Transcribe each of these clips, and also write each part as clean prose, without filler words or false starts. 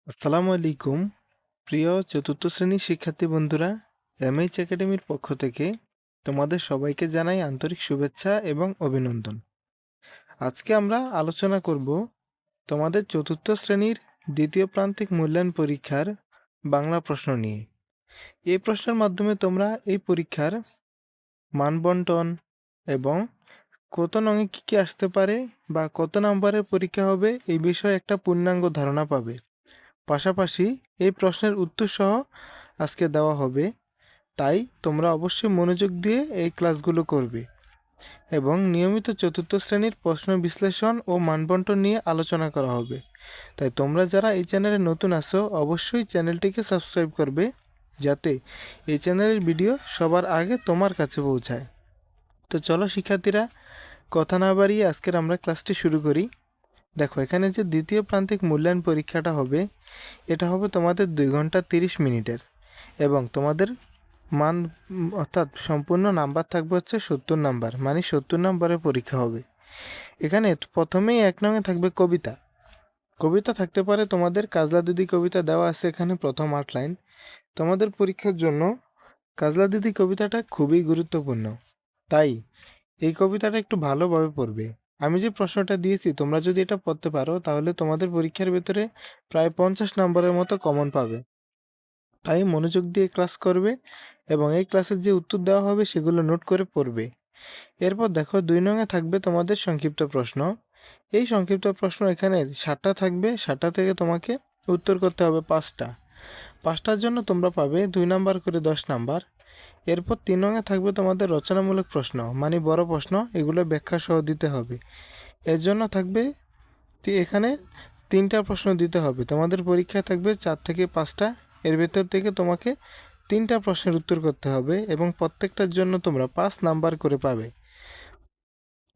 আসসালামু আলাইকুম প্রিয় চতুর্থ শ্রেণীর শিক্ষার্থী বন্ধুরা, এমএইচ একাডেমির পক্ষ থেকে তোমাদের সবাইকে জানাই আন্তরিক শুভেচ্ছা এবং অভিনন্দন। আজকে আমরা আলোচনা করব তোমাদের চতুর্থ শ্রেণীর দ্বিতীয় প্রান্তিক মূল্যায়ন পরীক্ষার বাংলা প্রশ্ন নিয়ে। এই প্রশ্নের মাধ্যমে তোমরা এই পরীক্ষার মানবন্টন এবং কত নঙে কী কী আসতে পারে বা কত নম্বরের পরীক্ষা হবে এই বিষয়ে একটা পূর্ণাঙ্গ ধারণা পাবে। পাশাপাশি এই প্রশ্নের উত্তর সহ আজকে দেওয়া হবে, তাই তোমরা অবশ্যই মনোযোগ দিয়ে এই ক্লাসগুলো করবে এবং নিয়মিত চতুর্থ শ্রেণীর প্রশ্ন বিশ্লেষণ ও মানবন্টন নিয়ে আলোচনা করা হবে। তাই তোমরা যারা এই চ্যানেলে নতুন আসো অবশ্যই চ্যানেলটিকে সাবস্ক্রাইব করবে, যাতে এই চ্যানেলের ভিডিও সবার আগে তোমার কাছে পৌঁছায়। তো চলো শিক্ষার্থীরা, কথা না বাড়িয়ে আজকের আমরা ক্লাসটি শুরু করি। দেখো, এখানে যে দ্বিতীয় প্রান্তিক মূল্যায়ন পরীক্ষাটা হবে, এটা হবে তোমাদের 2 ঘন্টা 30 মিনিটের এবং তোমাদের মান অর্থাৎ সম্পূর্ণ নাম্বার থাকবে হচ্ছে 70 নাম্বার, মানে 70 নাম্বারের পরীক্ষা হবে। এখানে প্রথমেই 1 নঙে থাকবে কবিতা। কবিতা থাকতে পারে তোমাদের কাজলা দিদি কবিতা দেওয়া আছে এখানে প্রথম 8 লাইন। তোমাদের পরীক্ষার জন্য কাজলা দিদি কবিতাটা খুবই গুরুত্বপূর্ণ, তাই এই কবিতাটা একটু ভালোভাবে পড়বে। আমি যে প্রশ্নটা দিয়েছি তোমরা যদি এটা পড়তে পারো তাহলে তোমাদের পরীক্ষার ভেতরে প্রায় 50 নম্বরের মতো কমন পাবে। তাই মনোযোগ দিয়ে ক্লাস করবে এবং এই ক্লাসের যে উত্তর দেওয়া হবে সেগুলো নোট করে পড়বে। এরপর দেখো, 2 নঙে থাকবে তোমাদের সংক্ষিপ্ত প্রশ্ন। এই সংক্ষিপ্ত প্রশ্ন এখানে 7টা থাকবে, 7টা থেকে তোমাকে উত্তর করতে হবে 5টা। 5টার জন্য তোমরা পাবে 2 নাম্বার করে 10 নাম্বার। এরপর 3 নঙে থাকবে তোমাদের রচনামূলক প্রশ্ন, মানে বড় প্রশ্ন, এগুলো ব্যাখ্যা সহ দিতে হবে। এর জন্য থাকবে এখানে 3টা প্রশ্ন দিতে হবে। তোমাদের পরীক্ষায় থাকবে 4 থেকে 5টা, এর ভেতর থেকে তোমাকে 3টা প্রশ্নের উত্তর করতে হবে এবং প্রত্যেকটার জন্য তোমরা 5 নাম্বার করে পাবে।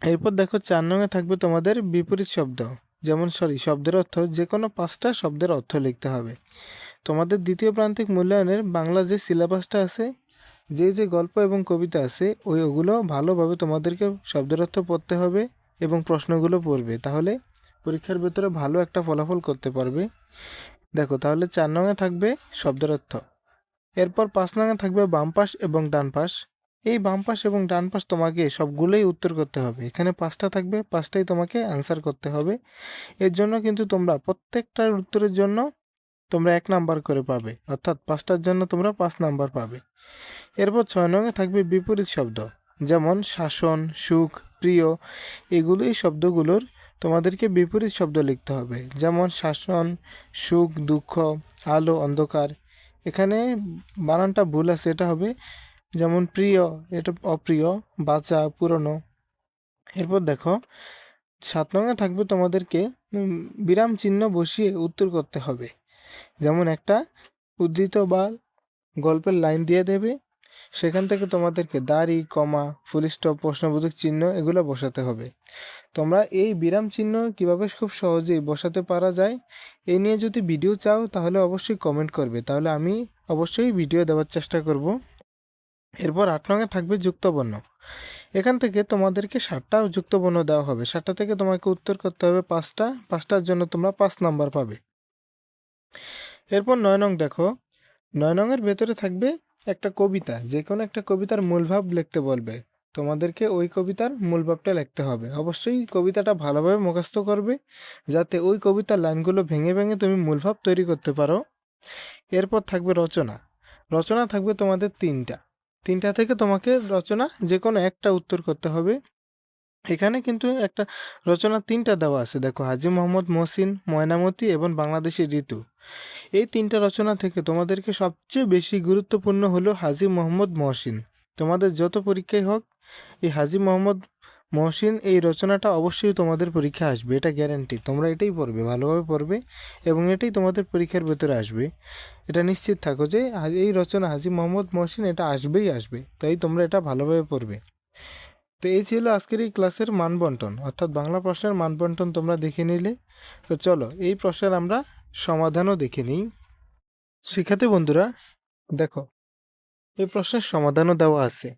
এরপর দেখো, 4 নঙে থাকবে তোমাদের বিপরীত শব্দ, যেমন শব্দের অর্থ, যে কোনো 5টা শব্দের অর্থ লিখতে হবে। তোমাদের দ্বিতীয় প্রান্তিক মূল্যায়নের বাংলা যে সিলেবাসটা আছে, যে গল্প এবং কবিতা আছে, ওগুলো ভালোভাবে তোমাদেরকে শব্দের অর্থ পড়তে হবে এবং প্রশ্নগুলো পড়বে, তাহলে পরীক্ষার ভেতরে ভালো একটা ফলাফল করতে পারবে। দেখো, তাহলে 4 নঙে থাকবে শব্দের অর্থ। এরপর 5 নঙে থাকবে বাম পাশ এবং ডান পাশ। এই বাম পাশ এবং ডান পাশ তোমাকে সবগুলোই উত্তর করতে হবে। এখানে 5টা থাকবে, 5টাই তোমাকে অ্যান্সার করতে হবে। এর জন্য কিন্তু তোমরা প্রত্যেকটার উত্তরের জন্য তোমরা 1 নাম্বার করে পাবে, অর্থাৎ 5টার জন্য তোমরা 5 নাম্বার পাবে। এরপর 6 নঙে থাকবে বিপরীত শব্দ, যেমন শাসন, সুখ, প্রিয়। এই শব্দগুলোর তোমাদেরকে বিপরীত শব্দ লিখতে হবে, যেমন শাসন, সুখ, দুঃখ, আলো, অন্ধকার। এখানে বানানটা ভুল আছে, এটা হবে যেমন প্রিয়, এটা অপ্রিয়, বাঁচা, পুরনো। এরপর দেখো, 7 নঙে থাকবে তোমাদেরকে বিরাম চিহ্ন বসিয়ে উত্তর করতে হবে, যেমন একটা উদ্ধৃত বা গল্পের লাইন দিয়ে দেবে, সেখান থেকে তোমাদেরকে দাড়ি, কমা, ফুল স্টপ, প্রশ্নবোধক চিহ্ন এগুলো বসাতে হবে। তোমরা এই বিরাম চিহ্ন কিভাবে খুব সহজেই বসাতে পারা যায় এই নিয়ে যদি ভিডিও চাও তাহলে অবশ্যই কমেন্ট করবে, তাহলে আমি অবশ্যই ভিডিও দেওয়ার চেষ্টা করব। এরপর 8 নঙে থাকবে যুক্তবর্ণ। এখান থেকে তোমাদেরকে 7টা যুক্তবর্ণ দেওয়া হবে, 7টা থেকে তোমাকে উত্তর করতে হবে 5টা, 5টার জন্য তোমরা 5 নাম্বার পাবে। এরপর 9 নং দেখো, 9 নঙের ভেতরে থাকবে একটা কবিতা, যে কোনো একটা কবিতার মূল ভাব লিখতে বলবে। তোমাদেরকে ওই কবিতার মূল ভাবটা লিখতে হবে। অবশ্যই কবিতাটা ভালোভাবে মুখস্থ করবে, যাতে ওই কবিতার লাইনগুলো ভেঙে ভেঙে তুমি মূল ভাব তৈরি করতে পারো। এরপর থাকবে রচনা। রচনা থাকবে তোমাদের 3টা, 3টা থেকে তোমাকে রচনা যে কোনো একটা উত্তর করতে হবে। এখানে কিন্তু একটা রচনা 3টা দেওয়া আছে, দেখো, হাজী মোহাম্মদ মহসিন, ময়নামতি এবং বাংলাদেশী ঋতু। এই 3টা রচনা থেকে তোমাদেরকে সবচেয়ে বেশি গুরুত্বপূর্ণ হলো হাজী মোহাম্মদ মহসিন। তোমাদের যত পরীক্ষাই হোক, এই হাজী মোহাম্মদ মহসিন এই রচনাটা অবশ্যই তোমাদের পরীক্ষা আসবে, এটা গ্যারান্টি। তোমরা এটাই পড়বে, ভালোভাবে পড়বে এবং এটাই তোমাদের পরীক্ষার ভেতরে আসবে। এটা নিশ্চিত থাকো যে এই রচনা হাজী মোহাম্মদ মহসিন এটা আসবেই আসবে, তাই তোমরা এটা ভালোভাবে পড়বে। তো এই ছিল আজকের এই ক্লাসের মানবন্টন, অর্থাৎ বাংলা প্রশ্নের মানবন্টন তোমরা দেখে নিলে। তো চলো এই প্রশ্নের আমরা সমাধানও দেখে নিই। শিক্ষার্থী বন্ধুরা, দেখো, এই প্রশ্নের সমাধানও দেওয়া আছে।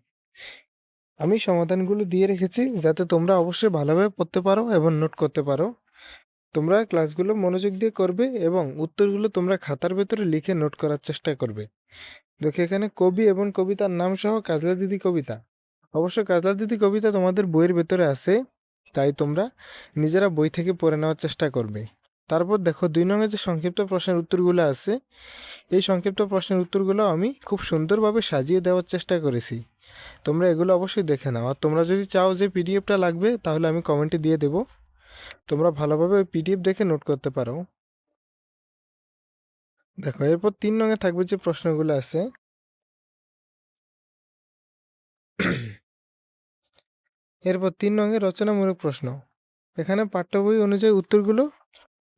আমি সমাধানগুলো দিয়ে রেখেছি যাতে তোমরা অবশ্যই ভালোভাবে পড়তে পারো এবং নোট করতে পারো। তোমরা ক্লাসগুলো মনোযোগ দিয়ে করবে এবং উত্তরগুলো তোমরা খাতার ভেতরে লিখে নোট করার চেষ্টা করবে। দেখো এখানে কবি এবং কবিতার নাম সহ কাজলা দিদি কবিতা। অবশ্য কাজলা দিদি কবিতা তোমাদের বইয়ের ভেতরে আছে, তাই তোমরা নিজেরা বই থেকে পড়ে নেওয়ার চেষ্টা করবে। তারপর দেখো 2 নংয়ে যে সংক্ষিপ্ত প্রশ্নের উত্তরগুলো আছে, এই সংক্ষিপ্ত প্রশ্নের উত্তরগুলো আমি খুব সুন্দরভাবে সাজিয়ে দেওয়ার চেষ্টা করেছি। তোমরা এগুলো অবশ্যই দেখে নাও। আর তোমরা যদি চাও যে পিডিএফটা লাগবে, তাহলে আমি কমেন্টে দিয়ে দেবো। তোমরা ভালোভাবে ওই পিডিএফ দেখে নোট করতে পারো। দেখো এরপর 3 নংয়ে থাকবে যে প্রশ্নগুলো আছে, এরপর 3 নংয়ে রচনামূলক প্রশ্ন। এখানে পাঠ্য বই অনুযায়ী উত্তরগুলো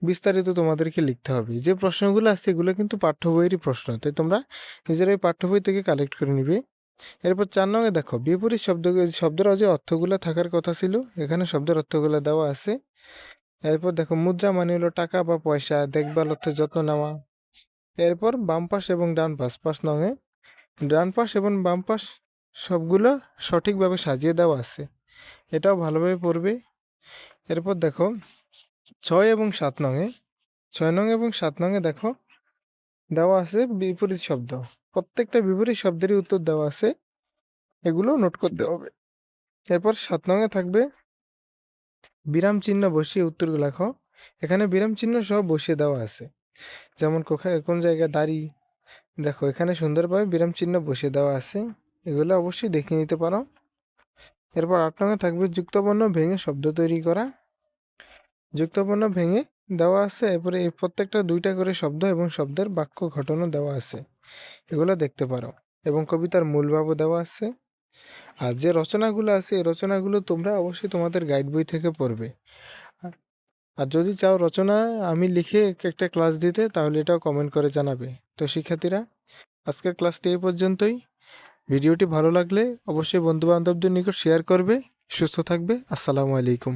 বিস্তারিত তোমাদেরকে লিখতে হবে। যে প্রশ্নগুলো আছে এগুলো কিন্তু পাঠ্য বইয়েরই প্রশ্ন, তাই তোমরা নিজেরাই পাঠ্য বই থেকে কালেক্ট করে নিবে। এরপর 4 নংয়ে দেখো বিপরীত শব্দের যে অর্থগুলো থাকার কথা ছিল, এখানে শব্দের অর্থগুলো দেওয়া আছে। এরপর দেখো মুদ্রা মানে হলো টাকা বা পয়সা, দেখভাল অর্থ যত্ন নেওয়া। এরপর বাম পাশ এবং ডান পাশ 5 নংয়ে ডান পাশ এবং বাম পাশ সবগুলো সঠিকভাবে সাজিয়ে দেওয়া আছে, এটাও ভালোভাবে পড়বে। এরপর দেখো 6 এবং 7 নংয়ে 6 নং এবং 7 নংয়ে দেখো দেওয়া আছে বিপরীত শব্দ। প্রত্যেকটা বিপরীত শব্দেরই উত্তর দেওয়া আছে, এগুলো নোট করতে হবে। এরপর 7 নংয়ে থাকবে বিরাম চিহ্ন বসিয়ে উত্তর লেখো। এখানে বিরাম চিহ্ন সহ বসিয়ে দেওয়া আছে, যেমন কোন জায়গায় দাড়ি। দেখো এখানে সুন্দরভাবে বিরাম চিহ্ন বসিয়ে দেওয়া আছে, এগুলো অবশ্যই দেখে নিতে পারো। এরপর 8 নংয়ে থাকবে যুক্তবর্ণ ভেঙে শব্দ তৈরি করা। যুক্তবর্ণ ভেঙে দেওয়া আছে, এরপরে এই প্রত্যেকটা 2টা করে শব্দ এবং শব্দের বাক্য ঘটনা দেওয়া আছে, এগুলো দেখতে পারো। এবং কবিতার মূল ভাবও দেওয়া আছে। আর যে রচনাগুলো আছে, এই রচনাগুলো তোমরা অবশ্যই তোমাদের গাইড বই থেকে পড়বে। আর যদি চাও রচনা আমি লিখে একটা ক্লাস দিতে, তাহলে এটাও কমেন্ট করে জানাবে। তো শিক্ষার্থীরা, আজকের ক্লাসটি এই পর্যন্তই। ভিডিওটি ভালো লাগলে অবশ্যই বন্ধুবান্ধবদের নিকট শেয়ার করবে। সুস্থ থাকবে। আসসালামু আলাইকুম।